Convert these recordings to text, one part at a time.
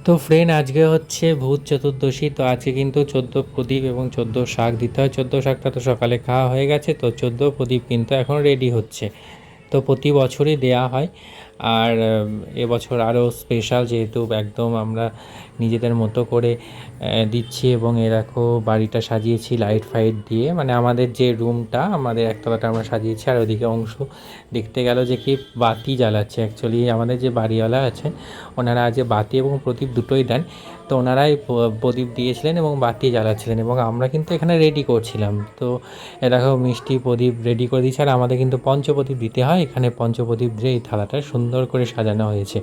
তো ফ্রেন্ড, আজকে হচ্ছে ভূত চতুর্দশী। তো আজকে কিন্তু 14 প্রদীপ এবং 14 শাক দিতে হয়। 14 শাকটা তো সকালে খাওয়া হয়ে গেছে, তো 14 প্রদীপ কিন্তু এখন রেডি হচ্ছে। তো প্রতি বছরই দেয়া হয়। আর এবছর আরও স্পেশাল, যেহেতু একদম আমরা নিজেদের মতো করে দিচ্ছি। এবং এ দেখো বাড়িটা সাজিয়েছি লাইট ফাইট দিয়ে, মানে আমাদের যে রুমটা, আমাদের একতলাটা আমরা সাজিয়েছি। আর ওদিকে অংশ দেখতে গেল যে কি বাতি জ্বালাচ্ছে। অ্যাকচুয়ালি আমাদের যে বাড়িওয়ালা আছেন, ওনারা আজ বাতি এবং প্রদীপ দুটোই দেন। তো ওনারাই প্রদীপ দিয়েছিলেন এবং বাতি জ্বালাচ্ছিলেন, এবং আমরা কিন্তু এখানে রেডি করছিলাম। তো দেখো মিষ্টি প্রদীপ রেডি করে দিয়েছে। আর আমাদের কিন্তু পঞ্চপ্রদীপ দিতে হয়। এখানে পঞ্চপ্রদীপ দিয়ে এই থালাটা সুন্দর করে সাজানো হয়েছে।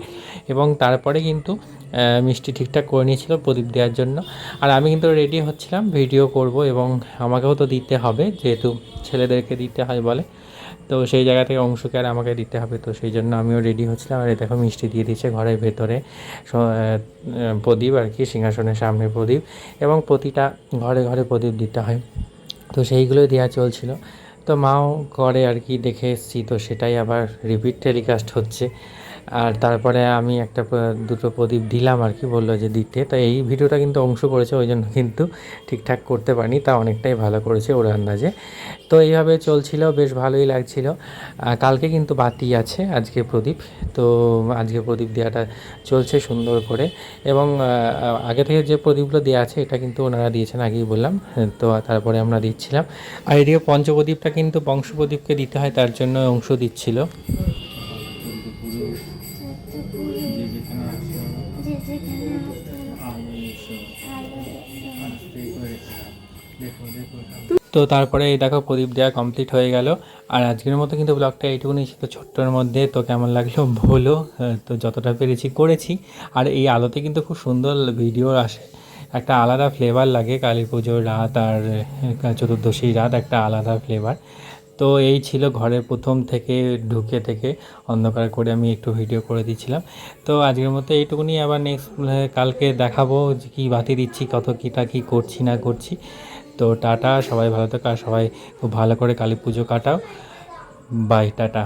এবং তারপরে কিন্তু মিষ্টি ঠিকঠাক করে নিয়েছিল প্রদীপ দেওয়ার জন্য। আর আমি কিন্তু রেডি হচ্ছিলাম, ভিডিও করব এবং আমাকেও তো দিতে হবে, যেহেতু ছেলেদেরকে দিতে হয় বলে। তো সেই জায়গা থেকে অংশকে আর আমাকে দিতে হবে, তো সেই জন্য আমিও রেডি হচ্ছিলাম। আর দেখো মিষ্টি দিয়ে দিচ্ছে ঘরের ভেতরে প্রদীপ আর কি, সিংহাসনের সামনে প্রদীপ, এবং প্রতিটা ঘরে ঘরে প্রদীপ দিতে হয়। তো সেইগুলোই দেওয়া চলছিল। তো মাও করে আর কি, দেখে এসেছি, তো সেটাই আবার রিপিট টেলিকাস্ট হচ্ছে। আর তারপরে আমি দুটো প্রদীপ দিলাম আর কি, বললো যে দিতে। তো এই ভিডিওটা কিন্তু অংশ করেছে, ওই জন্য কিন্তু ঠিকঠাক করতে পারিনি, তা অনেকটাই ভালো করেছে ওর আন্দাজে। তো এইভাবে চলছিল, বেশ ভালোই লাগছিল। কালকে কিন্তু বাতি আছে, আজকে প্রদীপ। তো আজকে প্রদীপ দেওয়াটা চলছে সুন্দর করে। এবং আগে থেকে যে প্রদীপগুলো দেওয়া আছে, এটা কিন্তু ওনারা দিয়েছেন, আগেই বললাম। তো তারপরে আমরা দিচ্ছিলাম। আর এদিকে পঞ্চপ্রদীপটা কিন্তু বংশপ্রদীপকে দিতে হয়, তার জন্য অংশ দিচ্ছিল। তো তারপরে এই দেখো প্রদীপ দেওয়া কমপ্লিট হয়ে গেল। আর আজকের মতো কিন্তু ব্লগটা এইটুকুনি ছিল ছোট্টর মধ্যে। তো কেমন লাগলো বলো। তো যতটা পেরেছি করেছি। আর এই আলোতে কিন্তু খুব সুন্দর ভিডিও আসে, একটা আলাদা ফ্লেভার লাগে। কালী পুজোর রাত আর চতুর্দশীর রাত একটা আলাদা ফ্লেভার। তো এই ছিল ঘরের প্রথম থেকে ঢুকে থেকে অন্ধকার করে আমি একটু ভিডিও করে দিচ্ছিলাম। তো আজকের মতো এইটুকুনি। আবার নেক্সট কালকে দেখাবো যে কী বাতি দিচ্ছি, কত কীটা কী করছি না করছি। তো টাটা, সবাই ভালো থাকো। আর সবাই খুব ভালো করে কালী পুজো কাটাও। Bye, tata.